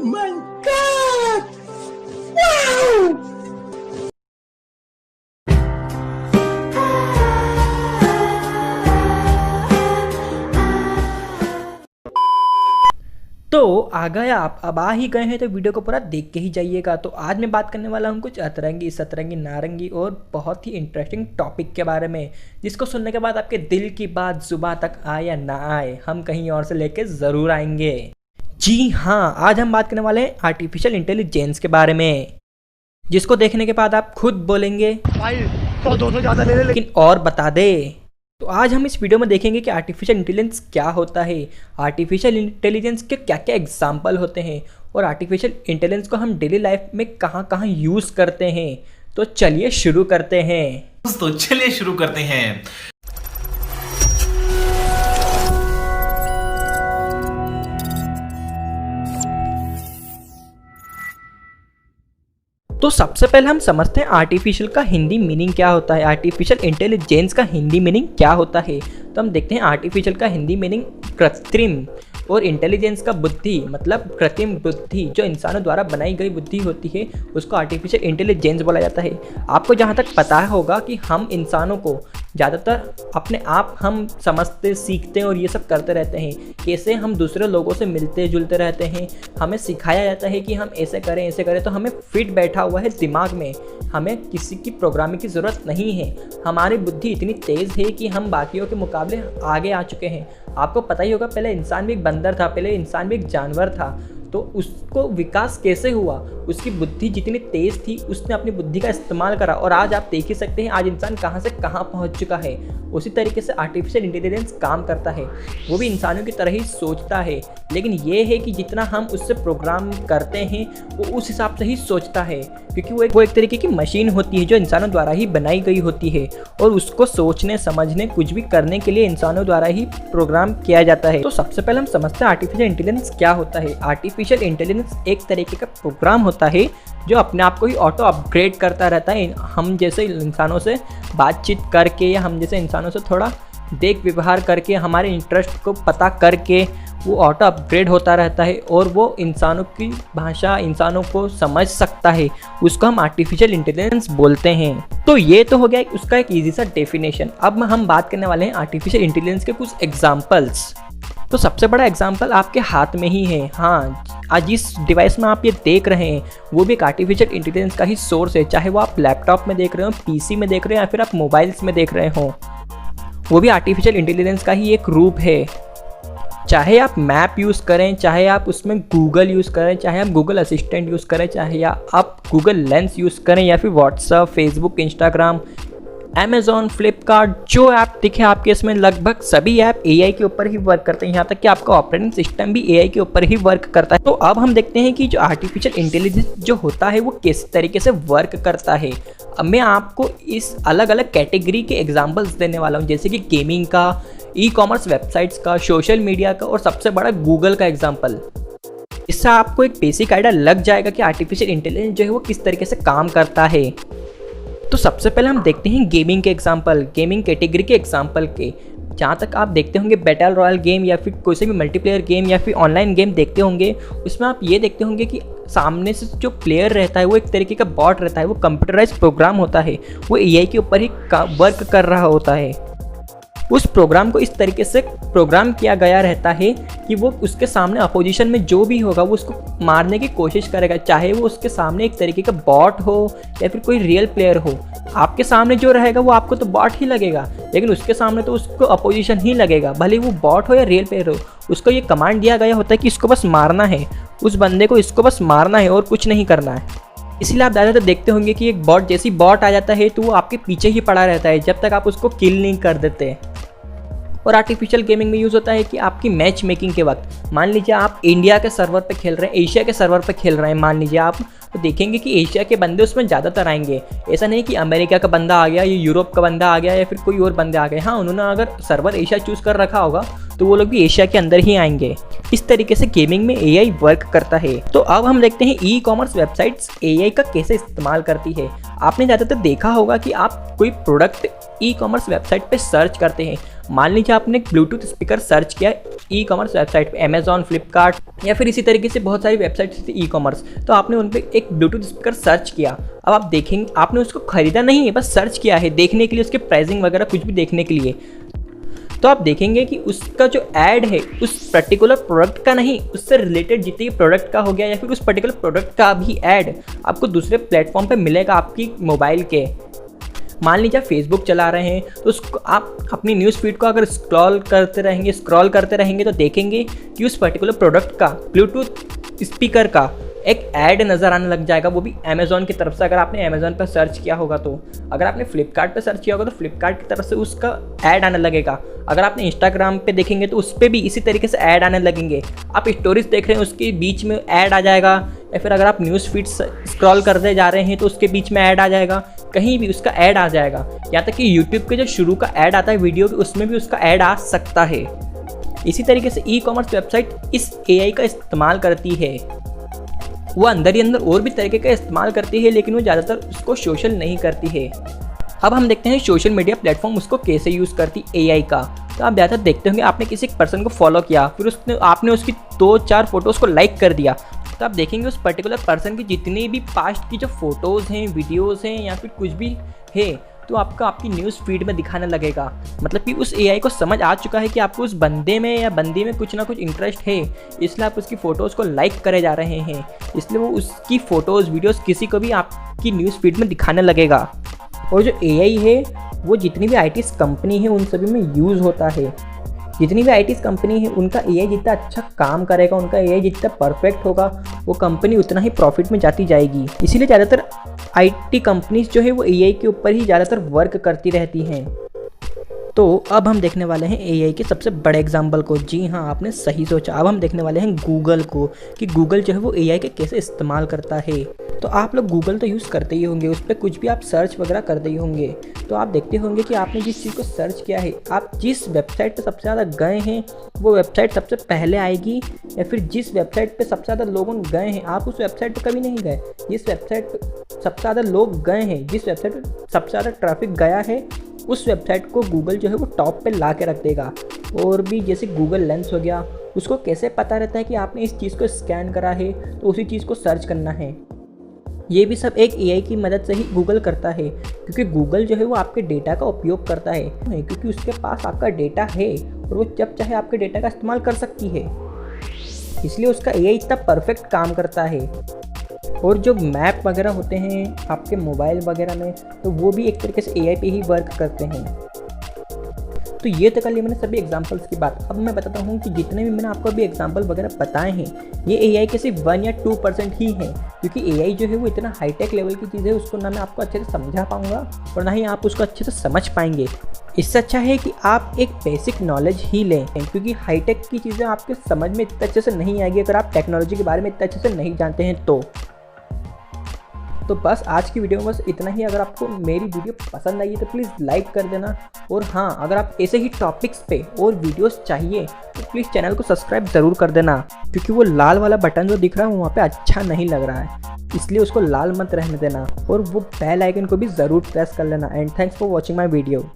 my God! Wow! तो आ गए आप, अब आ ही गए हैं तो वीडियो को पूरा देख के ही जाइएगा। तो आज मैं बात करने वाला हूँ कुछ अतरंगी सतरंगी नारंगी और बहुत ही इंटरेस्टिंग टॉपिक के बारे में, जिसको सुनने के बाद आपके दिल की बात जुबान तक आए या ना आए, हम कहीं और से लेके ज़रूर आएंगे। जी हाँ, आज हम बात करने वाले हैं आर्टिफिशियल इंटेलिजेंस के बारे में, जिसको देखने के बाद आप खुद बोलेंगे भाई 200 ज़्यादा ले ले, लेकिन और बता दे। तो आज हम इस वीडियो में देखेंगे कि आर्टिफिशियल इंटेलिजेंस क्या होता है, आर्टिफिशियल इंटेलिजेंस के क्या क्या एग्जाम्पल होते हैं और आर्टिफिशियल इंटेलिजेंस को हम डेली लाइफ में कहाँ कहाँ यूज़ करते हैं। तो चलिए शुरू करते हैं। तो सबसे पहले हम समझते हैं आर्टिफिशियल का हिंदी मीनिंग क्या होता है, आर्टिफिशियल इंटेलिजेंस का हिंदी मीनिंग क्या होता है। तो हम देखते हैं आर्टिफिशियल का हिंदी मीनिंग कृत्रिम, और इंटेलिजेंस का बुद्धि, मतलब कृत्रिम बुद्धि जो इंसानों द्वारा बनाई गई बुद्धि होती है उसको आर्टिफिशियल इंटेलिजेंस बोला जाता है। आपको जहाँ तक पता होगा कि हम इंसानों को ज़्यादातर अपने आप हम समझते सीखते हैं और ये सब करते रहते हैं, कैसे हम दूसरे लोगों से मिलते जुलते रहते हैं, हमें सिखाया जाता है कि हम ऐसे करें, तो हमें फिट बैठा हुआ है दिमाग में, हमें किसी की प्रोग्रामिंग की ज़रूरत नहीं है। हमारी बुद्धि इतनी तेज़ है कि हम बाकियों के मुकाबले आगे आ चुके हैं। आपको पता ही होगा, पहले इंसान भी एक बंदर था, पहले इंसान भी एक जानवर था, तो उसको विकास कैसे हुआ, उसकी बुद्धि जितनी तेज़ थी उसने अपनी बुद्धि का इस्तेमाल करा, और आज आप देख ही सकते हैं आज इंसान कहाँ से कहाँ पहुँच चुका है। उसी तरीके से आर्टिफिशियल इंटेलिजेंस काम करता है, वो भी इंसानों की तरह ही सोचता है, लेकिन ये है कि जितना हम उससे प्रोग्राम करते हैं वो उस हिसाब से ही सोचता है, क्योंकि वो एक तरीके की मशीन होती है जो इंसानों द्वारा ही बनाई गई होती है, और उसको सोचने समझने कुछ भी करने के लिए इंसानों द्वारा ही प्रोग्राम किया जाता है। तो सबसे पहले हम समझते हैं आर्टिफिशियल इंटेलिजेंस क्या होता है। आर्टिफिशियल इंटेलिजेंस एक तरीके का प्रोग्राम होता है जो अपने आप को ही ऑटो अपग्रेड करता रहता है। हम जैसे इंसानों से बातचीत करके या हम जैसे इंसानों से थोड़ा देख व्यवहार करके, हमारे इंटरेस्ट को पता करके वो ऑटो अपग्रेड होता रहता है, और वो इंसानों की भाषा इंसानों को समझ सकता है, उसको हम आर्टिफिशियल इंटेलिजेंस बोलते हैं। तो ये तो हो गया उसका एक ईजी सा डेफिनेशन। अब हम बात करने वाले हैं आर्टिफिशियल इंटेलिजेंस के कुछ एग्जाम्पल्स। तो सबसे बड़ा एग्जाम्पल आपके हाथ में ही है। हाँ, आज जिस डिवाइस में आप ये देख रहे हैं वो भी एक आर्टिफिशियल इंटेलिजेंस का ही सोर्स है, चाहे वो आप लैपटॉप में देख रहे हो, पीसी में देख रहे हो या फिर आप मोबाइल्स में देख रहे हो, वो भी आर्टिफिशियल इंटेलिजेंस का ही एक रूप है। चाहे आप मैप यूज़ करें, चाहे आप उसमें गूगल यूज़ करें, चाहे आप गूगल असिस्टेंट यूज़ करें, चाहे आप गूगल लेंस यूज़ करें, या फिर WhatsApp, Facebook, Instagram, Amazon, Flipkart, जो ऐप दिखे आपके इसमें लगभग सभी ऐप एआई के ऊपर ही वर्क करते हैं। यहाँ तक कि आपका ऑपरेटिंग सिस्टम भी एआई के ऊपर ही वर्क करता है। तो अब हम देखते हैं कि जो आर्टिफिशियल इंटेलिजेंस जो होता है वो किस तरीके से वर्क करता है। अब मैं आपको इस अलग अलग कैटेगरी के एग्जाम्पल्स देने वाला हूँ, जैसे कि गेमिंग का, ई कॉमर्स वेबसाइट्स का, सोशल मीडिया का, और सबसे बड़ा गूगल का एग्जाम्पल। इससे आपको एक बेसिक आइडिया लग जाएगा कि आर्टिफिशियल इंटेलिजेंस जो है वो किस तरीके से काम करता है। तो सबसे पहले हम देखते हैं गेमिंग के एग्जाम्पल, गेमिंग कैटेगरी के एग्जाम्पल के। जहाँ तक आप देखते होंगे बैटल रॉयल गेम या फिर कोई से भी मल्टीप्लेयर गेम या फिर ऑनलाइन गेम देखते होंगे, उसमें आप ये देखते होंगे कि सामने से जो प्लेयर रहता है वो एक तरीके का बॉट रहता है, वो कंप्यूटराइज प्रोग्राम होता है, वो एआई के ऊपर ही वर्क कर रहा होता है। उस प्रोग्राम को इस तरीके से प्रोग्राम किया गया रहता है कि वो उसके सामने अपोजिशन में जो भी होगा वो उसको मारने की कोशिश करेगा, चाहे वो उसके सामने एक तरीके का बॉट हो या फिर कोई रियल प्लेयर हो। आपके सामने जो रहेगा वो आपको तो बॉट ही लगेगा, लेकिन उसके सामने तो उसको अपोजिशन ही लगेगा, भले वो बॉट हो या रियल प्लेयर हो। उसको ये कमांड दिया गया होता है कि इसको बस मारना है, उस बंदे को इसको बस मारना है और कुछ नहीं करना है। इसलिए आप ज़्यादातर देखते होंगे कि एक बॉट जैसी बॉट आ जाता है तो वो आपके पीछे ही पड़ा रहता है जब तक आप उसको किल नहीं कर देते। और आर्टिफिशियल गेमिंग में यूज़ होता है कि आपकी मैच मेकिंग के वक्त, मान लीजिए आप इंडिया के सर्वर पे खेल रहे हैं, एशिया के सर्वर पे खेल रहे हैं, मान लीजिए आप, तो देखेंगे कि एशिया के बंदे उसमें ज़्यादातर आएंगे। ऐसा नहीं कि अमेरिका का बंदा आ गया या यूरोप का बंदा आ गया या फिर कोई और बंदे आ गए। हाँ, उन्होंने अगर सर्वर एशिया चूज़ कर रखा होगा तो वो लोग भी एशिया के अंदर ही आएंगे। इस तरीके से गेमिंग में एआई वर्क करता है। तो अब हम देखते हैं ई कॉमर्स वेबसाइट्स एआई का कैसे इस्तेमाल करती है। आपने ज़्यादातर देखा होगा कि आप कोई प्रोडक्ट ई कॉमर्स वेबसाइट पे सर्च करते हैं, मान लीजिए आपने ब्लूटूथ स्पीकर सर्च किया ई कॉमर्स वेबसाइट पे, अमेजॉन, फ्लिपकार्ट या फिर इसी तरीके से बहुत सारी वेबसाइट्स थी ई कॉमर्स। तो आपने उन पर एक ब्लूटूथ स्पीकर सर्च किया। अब आप देखेंगे, आपने उसको खरीदा नहीं है, बस सर्च किया है देखने के लिए, उसके प्राइसिंग वगैरह कुछ भी देखने के लिए। तो आप देखेंगे कि उसका जो ऐड है उस पर्टिकुलर प्रोडक्ट का नहीं, उससे रिलेटेड जितने प्रोडक्ट का हो गया या फिर उस पर्टिकुलर प्रोडक्ट का भी ऐड आपको दूसरे प्लेटफॉर्म पे मिलेगा आपकी मोबाइल के। मान लीजिए आप फेसबुक चला रहे हैं तो उसको आप अपनी न्यूज़ फीड को अगर स्क्रॉल करते रहेंगे तो देखेंगे कि उस पर्टिकुलर प्रोडक्ट का ब्लूटूथ स्पीकर का एक ऐड नज़र आने लग जाएगा, वो भी अमेज़ॉन की तरफ से। अगर आपने अमेज़ॉन पर सर्च किया होगा तो, अगर आपने फ्लिपकार्ट पर सर्च किया होगा तो फ्लिपकार्ट की तरफ से उसका ऐड आने लगेगा। अगर आपने इंस्टाग्राम पे देखेंगे तो उस पर भी इसी तरीके से ऐड आने लगेंगे। आप स्टोरीज देख रहे हैं उसके बीच में ऐड आ जाएगा, या फिर अगर आप न्यूज़ फीड स्क्रॉल करते जा रहे हैं तो उसके बीच में ऐड आ जाएगा, कहीं भी उसका ऐड आ जाएगा। यहाँ तक कि यूट्यूब के जो शुरू का ऐड आता है वीडियो के, उसमें भी उसका ऐड आ सकता है। इसी तरीके से ई कॉमर्स वेबसाइट इस AI का इस्तेमाल करती है। वो अंदर ही अंदर और भी तरीके का इस्तेमाल करती है, लेकिन वो ज़्यादातर उसको सोशल नहीं करती है। अब हम देखते हैं सोशल मीडिया प्लेटफॉर्म उसको कैसे यूज़ करती AI का। तो आप ज़्यादातर देखते होंगे, आपने किसी पर्सन को फॉलो किया, फिर आपने उसकी 2-4 फोटोज़ को लाइक कर दिया, तो आप देखेंगे उस पर्टिकुलर पर्सन की जितनी भी पास्ट की जो फोटोज़ हैं, वीडियोज़ हैं या फिर कुछ भी है, तो आपकी न्यूज़ फीड में दिखाने लगेगा। मतलब कि उस AI को समझ आ चुका है कि आपको उस बंदे में या बंदी में कुछ ना कुछ इंटरेस्ट है, इसलिए आप उसकी फ़ोटोज़ को लाइक करे जा रहे हैं, इसलिए वो उसकी फ़ोटोज़ वीडियोज़ किसी को भी आपकी न्यूज़ फीड में दिखाने लगेगा। और जो AI है वो जितनी भी IT कंपनी है उन सभी में यूज़ होता है। जितनी भी IT कंपनी है उनका AI जितना अच्छा काम करेगा, उनका AI जितना परफेक्ट होगा, वो कंपनी उतना ही प्रॉफिट में जाती जाएगी। इसीलिए ज़्यादातर IT कंपनीज जो है वो AI के ऊपर ही ज़्यादातर वर्क करती रहती हैं। तो अब हम देखने वाले हैं AI के सबसे बड़े एग्जाम्पल को। जी हाँ, आपने सही सोचा। अब हम देखने वाले हैं गूगल को, कि गूगल जो है वो AI के कैसे इस्तेमाल करता है। तो आप लोग गूगल तो यूज़ करते ही होंगे, उस पर कुछ भी आप सर्च वगैरह करते ही होंगे। तो आप देखते होंगे कि आपने जिस चीज़ को सर्च किया है, आप जिस वेबसाइट पर सबसे ज़्यादा गए हैं वो वेबसाइट सबसे पहले आएगी, या फिर जिस वेबसाइट पर सबसे ज़्यादा लोग गए हैं आप उस वेबसाइट पर कभी नहीं गए। जिस वेबसाइट पर सबसे ज़्यादा लोग गए हैं, जिस वेबसाइट पर सबसे ज़्यादा ट्रैफिक गया है, उस वेबसाइट को गूगल जो है वो टॉप पे ला के रख देगा। और भी जैसे गूगल लेंस हो गया, उसको कैसे पता रहता है कि आपने इस चीज़ को स्कैन करा है तो उसी चीज़ को सर्च करना है। ये भी सब एक AI की मदद से ही गूगल करता है, क्योंकि गूगल जो है वो आपके डेटा का उपयोग करता है, क्योंकि उसके पास आपका डेटा है और वो जब चाहे आपके डेटा का इस्तेमाल कर सकती है। इसलिए उसका AI इतना परफेक्ट काम करता है। और जो मैप वगैरह होते हैं आपके मोबाइल वगैरह में, तो वो भी एक तरीके से AI पे ही वर्क करते हैं। तो ये तो कर ली मैंने सभी एग्जांपल्स की बात। अब मैं बताता हूँ कि जितने भी मैंने आपको अभी एग्जांपल वगैरह बताए हैं, ये AI के सिर्फ 1 या 2% ही हैं, क्योंकि AI जो है वो इतना हाईटेक लेवल की चीज़ है, उसको ना मैं आपको अच्छे से समझा पाऊँगा और ना ही आप उसको अच्छे से समझ पाएंगे। इससे अच्छा है कि आप एक बेसिक नॉलेज ही लें, क्योंकि हाईटेक की चीज़ें आपके समझ में इतने अच्छे से नहीं आएगी अगर आप टेक्नोलॉजी के बारे में इतने अच्छे से नहीं जानते हैं। तो बस आज की वीडियो में बस इतना ही। अगर आपको मेरी वीडियो पसंद आई तो प्लीज़ लाइक कर देना, और हाँ, अगर आप ऐसे ही टॉपिक्स पे और वीडियोस चाहिए तो प्लीज़ चैनल को सब्सक्राइब ज़रूर कर देना, क्योंकि वो लाल वाला बटन जो दिख रहा है वहाँ पे अच्छा नहीं लग रहा है, इसलिए उसको लाल मत रहने देना, और वो बेल आइकन को भी ज़रूर प्रेस कर लेना। And thanks for watching my video.